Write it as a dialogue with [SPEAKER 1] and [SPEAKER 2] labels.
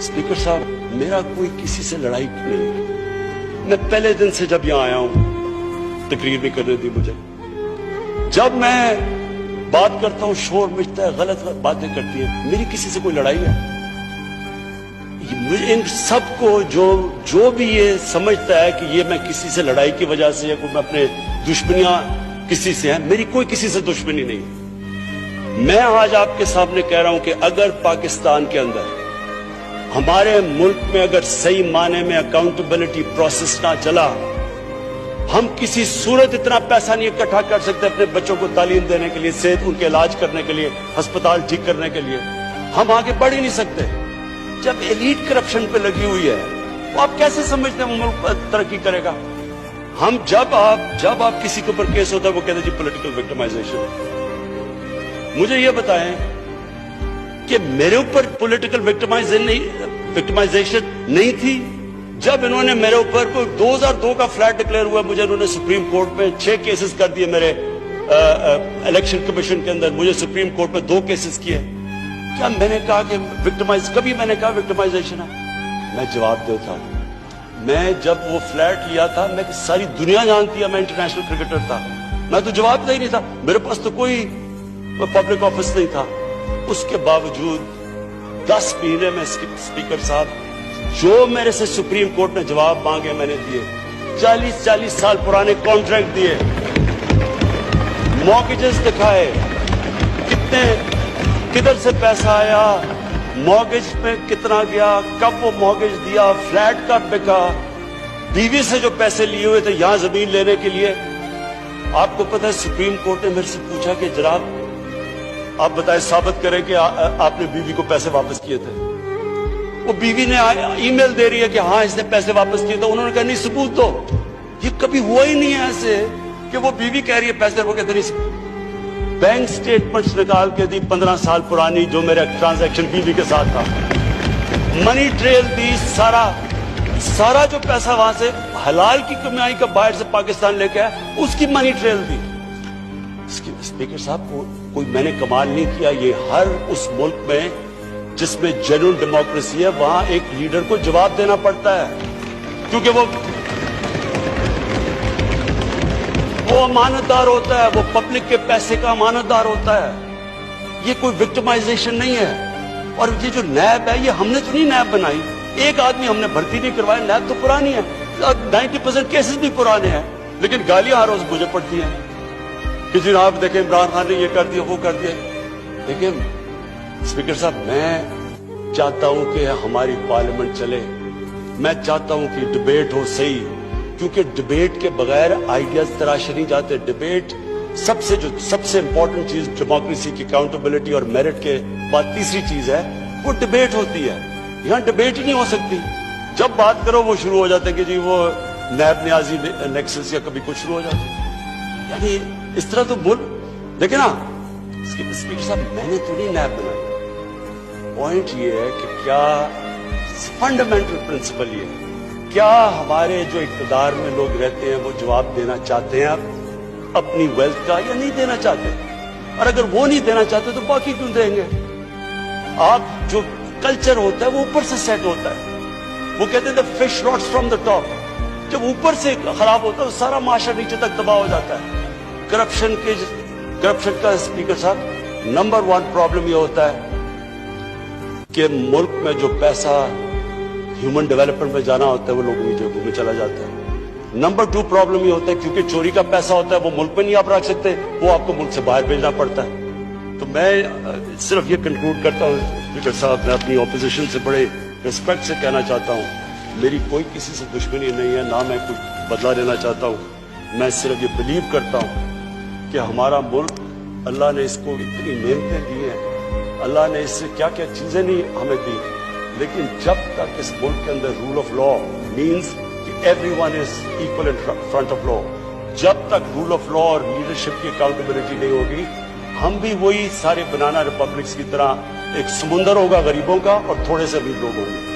[SPEAKER 1] Speaker साहब, मेरा कोई किसी से लड़ाई नहीं है। मैं पहले दिन से जब यहां आया हूं, तकरीर भी करने दी मुझे, जब मैं बात करता हूं शोर मचता है, गलत बातें करती है, मेरी किसी से कोई लड़ाई है? मुझे इन सबको जो भी ये समझता है कि ये मैं किसी से लड़ाई की वजह से या कोई मैं अपने दुश्मनियां किसी से हैं, मेरी कोई किसी से दुश्मनी नहीं। मैं आज आपके सामने कह रहा हूं कि अगर पाकिस्तान के अंदर हमारे मुल्क में अगर सही माने में अकाउंटेबिलिटी प्रोसेस ना चला, हम किसी सूरत इतना पैसा नहीं इकट्ठा कर सकते अपने बच्चों को तालीम देने के लिए, सेहत उनके इलाज करने के लिए, अस्पताल ठीक करने के लिए। हम आगे बढ़ ही नहीं सकते। जब एलीट करप्शन पे लगी हुई है, तो आप कैसे समझते हैं मुल्क तरक्की करेगा? हम जब आप किसी के ऊपर केस होता है, वो कहते हैं जी पॉलिटिकल विक्टिमाइजेशन। मुझे ये बताएं कि मेरे ऊपर पॉलिटिकल विक्टिमाइजेशन नहीं थी जब इन्होंने मेरे ऊपर 2002 का फ्लैट डिक्लेयर हुआ, मुझे इन्होंने सुप्रीम कोर्ट में 6 केसेस कर दिए। मेरे इलेक्शन कमीशन के अंदर मुझे सुप्रीम कोर्ट में 2 केसेस किए। क्या मैंने कहा कि कभी मैंने कहा विक्टिमाइजेशन है? मैं जवाब देता हूं। मैं जब वो फ्लैट लिया था, मैं सारी दुनिया जानती है मैं इंटरनेशनल क्रिकेटर था, मैं तो जवाब दे ही नहीं था, मेरे पास तो कोई पब्लिक ऑफिस नहीं था। उसके बावजूद 10 महीने में स्पीकर साहब, जो मेरे से सुप्रीम कोर्ट ने जवाब मांगे मैंने दिए। 40 साल पुराने कॉन्ट्रैक्ट दिए, मॉर्गेजेस दिखाए, किधर से पैसा आया, मॉर्गेज पे कितना गया, कब वो मॉर्गेज दिया, फ्लैट कब बिका, बीवी से जो पैसे लिए हुए थे यहां जमीन लेने के लिए। आपको पता है सुप्रीम कोर्ट ने मेरे से पूछा कि जनाब आप बताएं, साबित करें कि आपने बीवी को पैसे वापस किए थे। वो बीवी ने ईमेल दे रही है कि हाँ इसने पैसे वापस किए थे। उन्होंने कहा नहीं सबूत दो। ये कभी हुआ ही नहीं है ऐसे कि वो बीवी कह रही है पैसे, वो कहते नहीं। बैंक स्टेटमेंट्स निकाल के दी 15 साल पुरानी, जो मेरा ट्रांजैक्शन बीवी के साथ था, मनी ट्रेल दी, सारा जो पैसा वहां से हलाल की कमाई का बाहर से पाकिस्तान लेके आया, उसकी मनी ट्रेल दी। स्पीकर साहब, कोई मैंने कमाल नहीं किया। ये हर उस मुल्क में जिसमें जेन्युइन डेमोक्रेसी है, वहां एक लीडर को जवाब देना पड़ता है, क्योंकि वो अमानतदार होता है, वो पब्लिक के पैसे का अमानतदार होता है। ये कोई विक्टिमाइजेशन नहीं है। और ये जो नैब है, ये हमने तो नहीं नैब बनाई, एक आदमी हमने भर्ती नहीं करवाया। नैब तो पुरानी है, 90% केसेस भी पुराने हैं, लेकिन गालियां हर रोज मुझे पड़ती हैं कि जनाब देखें इमरान खान ने ये कर दिया, वो कर दिया। देखिए स्पीकर साहब, मैं चाहता हूं कि हमारी पार्लियामेंट चले, मैं चाहता हूं कि डिबेट हो सही, क्योंकि डिबेट के बगैर आइडियाज तराशे नहीं जाते। डिबेट सबसे इंपॉर्टेंट चीज डेमोक्रेसी की अकाउंटेबिलिटी और मेरिट के बाद तीसरी चीज है वो डिबेट होती है। यहां डिबेट ही नहीं हो सकती। जब बात करो वो शुरू हो जाते हैं कि जी वो नैब न्याजी नेक्सस या कभी कुछ शुरू हो जाता है। यानी इस तरह तो देखे ना स्पीकर साहब, मैंने तो नहीं नैब बनाई। पॉइंट ये है कि क्या फंडामेंटल प्रिंसिपल ये है, क्या हमारे जो इक़्तिदार में लोग रहते हैं वो जवाब देना चाहते हैं अपनी वेल्थ का, या नहीं देना चाहते? और अगर वो नहीं देना चाहते तो बाकी क्यों देंगे? आप जो कल्चर होता है वो ऊपर से सेट होता है। वो कहते हैं fish rots from the top. जब ऊपर से खराब होता है तो सारा माशरा नीचे तक तबाह हो जाता है। करप्शन का स्पीकर साहब नंबर 1 प्रॉब्लम ये होता है कि मुल्क में जो पैसा ह्यूमन डेवलपमेंट में जाना होता है वो लोगों की जेबों में चला जाता है। नंबर 2 प्रॉब्लम ये होता है क्योंकि चोरी का पैसा होता है वो मुल्क में नहीं आप रख सकते, वो आपको मुल्क से बाहर भेजना पड़ता है। तो मैं सिर्फ ये कंक्लूड करता हूँ स्पीकर साहब, मैं अपनी ऑपोजिशन से बड़े रिस्पेक्ट से कहना चाहता हूँ, मेरी कोई किसी से दुश्मनी नहीं है, ना मैं कुछ बदला लेना चाहता हूँ। मैं सिर्फ ये बिलीव करता हूँ कि हमारा मुल्क, अल्लाह ने इसको इतनी नेमतें दी हैं, अल्लाह ने इससे क्या क्या चीजें नहीं हमें दी, लेकिन जब तक इस मुल्क के अंदर रूल ऑफ लॉ मीन्स कि everyone is equal in front of law, जब तक रूल ऑफ लॉ और लीडरशिप की अकाउंटेबिलिटी नहीं होगी, हम भी वही सारे बनाना रिपब्लिक्स की तरह एक समुंदर होगा गरीबों का और थोड़े से अमीर लोग होंगे।